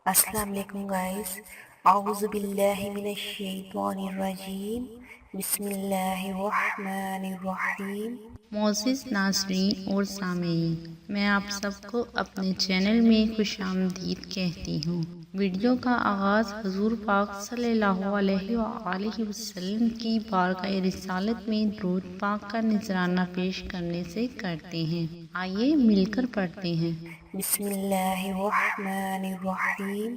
السلام علیکم گائز، اعوذ باللہ من الشیطان الرجیم، بسم اللہ الرحمن الرحیم۔ معزز ناظرین اور سامعین، میں آپ سب کو اپنے چینل میں خوش آمدید کہتی ہوں۔ ویڈیو کا آغاز حضور پاک صلی اللہ علیہ وآلہ وسلم کی بارگاہ رسالت میں درود پاک کا نذرانہ پیش کرنے سے کرتے ہیں۔ آئیے مل کر پڑھتے ہیں۔ بسم اللہ الرحمن الرحیم۔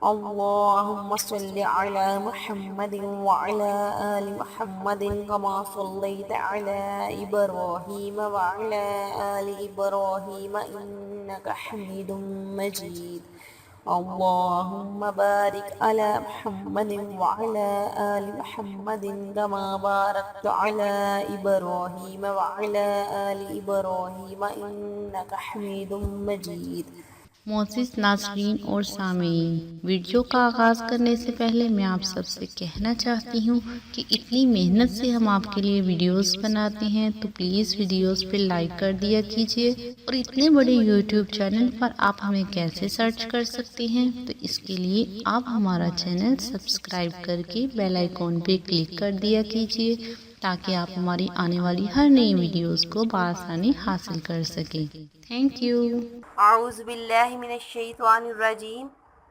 اللہم صل علی محمد وعلی آل محمد کما صلیت علی ابراہیم وعلی آل ابراہیم انک حمید مجید۔ اللہم بارک علی محمد وعلی آل محمد کما بارکت علی ابراہیم وعلی آل ابراہیم انک حمید مجید۔ معزز ناظرین اور سامعین، ویڈیو کا آغاز کرنے سے پہلے میں آپ سب سے کہنا چاہتی ہوں کہ اتنی محنت سے ہم آپ کے لیے ویڈیوز بناتے ہیں تو پلیز ویڈیوز پہ لائک کر دیا کیجیے، اور اتنے بڑے یوٹیوب چینل پر آپ ہمیں کیسے سرچ کر سکتے ہیں، تو اس کے لیے آپ ہمارا چینل سبسکرائب کر کے بیل آئیکن پہ کلک کر دیا کیجیے تاکہ آپ ہماری آنے والی ہر نئی ویڈیوز کو بآسانی حاصل کر سکیں۔ Thank you. اعوذ باللہ من الشیطان الرجیم،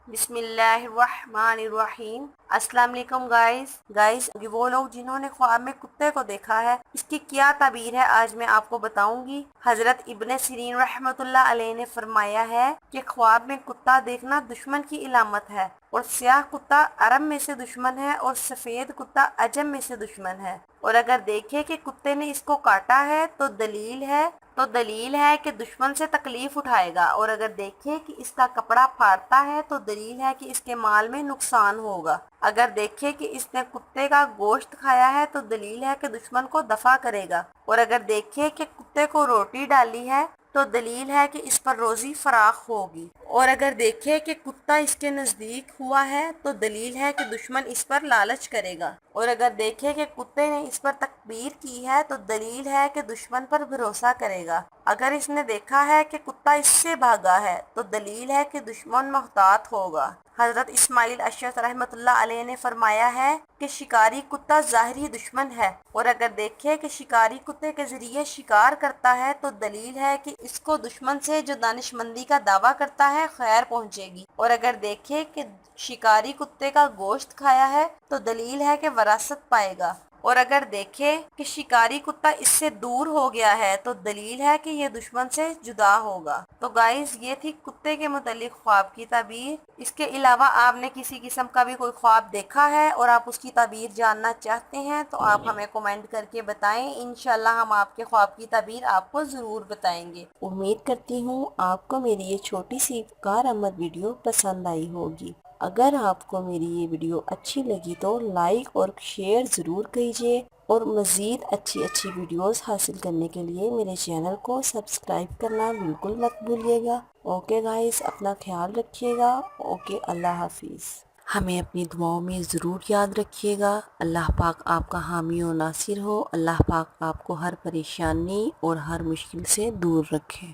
بسم اللہ الرحمن الرحیم۔ السلام علیکم گائز، وہ لوگ جنہوں نے خواب میں کتے کو دیکھا ہے، اس کی کیا تعبیر ہے آج میں آپ کو بتاؤں گی۔ حضرت ابن سیرین رحمۃ اللہ علیہ نے فرمایا ہے کہ خواب میں کتا دیکھنا دشمن کی علامت ہے، اور سیاہ کتا عرب میں سے دشمن ہے اور سفید کتا عجم میں سے دشمن ہے، اور اگر دیکھے کہ کتے نے اس کو کاٹا ہے تو دلیل ہے کہ دشمن سے تکلیف اٹھائے گا، اور اگر دیکھے کہ اس کا کپڑا پھاڑتا ہے تو دلیل ہے کہ اس کے مال میں نقصان ہوگا، اگر دیکھے کہ اس نے کتے کا گوشت کھایا ہے تو دلیل ہے کہ دشمن کو دفع کرے گا، اور اگر دیکھے کہ کتے کو روٹی ڈالی ہے تو دلیل ہے کہ اس پر روزی فراخ ہوگی، اور اگر دیکھے کہ کتا اس کے نزدیک ہوا ہے تو دلیل ہے کہ دشمن اس پر لالچ کرے گا، اور اگر دیکھے کہ کتے نے اس پر تکبیر کی ہے تو دلیل ہے کہ دشمن پر بھروسہ کرے گا، اگر اس نے دیکھا ہے کہ کتا اس سے بھاگا ہے تو دلیل ہے کہ دشمن محتاط ہوگا۔ حضرت اسماعیل اشعث رحمۃ اللہ علیہ نے فرمایا ہے کہ شکاری کتا ظاہری دشمن ہے، اور اگر دیکھے کہ شکاری کتے کے ذریعے شکار کرتا ہے تو دلیل ہے کہ اس کو دشمن سے جو دانش مندی کا دعویٰ کرتا ہے خیر پہنچے گی، اور اگر دیکھے کہ شکاری کتے کا گوشت کھایا ہے تو دلیل ہے کہ وراثت پائے گا، اور اگر دیکھے کہ شکاری کتا اس سے دور ہو گیا ہے تو دلیل ہے کہ یہ دشمن سے جدا ہوگا۔ تو گائز، یہ تھی کتے کے متعلق خواب کی تعبیر۔ اس کے علاوہ آپ نے کسی قسم کا بھی کوئی خواب دیکھا ہے اور آپ اس کی تعبیر جاننا چاہتے ہیں تو آپ ہمیں کومنٹ کر کے بتائیں، انشاءاللہ ہم آپ کے خواب کی تعبیر آپ کو ضرور بتائیں گے۔ امید کرتی ہوں آپ کو میری یہ چھوٹی سی کارآمد ویڈیو پسند آئی ہوگی۔ اگر آپ کو میری یہ ویڈیو اچھی لگی تو لائک اور شیئر ضرور کیجیے، اور مزید اچھی ویڈیوز حاصل کرنے کے لیے میرے چینل کو سبسکرائب کرنا بالکل مت بھولیے گا۔ اوکے گائز، اپنا خیال رکھیے گا۔ اوکے، اللہ حافظ۔ ہمیں اپنی دعاؤں میں ضرور یاد رکھیے گا۔ اللہ پاک آپ کا حامی و ناصر ہو۔ اللہ پاک آپ کو ہر پریشانی اور ہر مشکل سے دور رکھے۔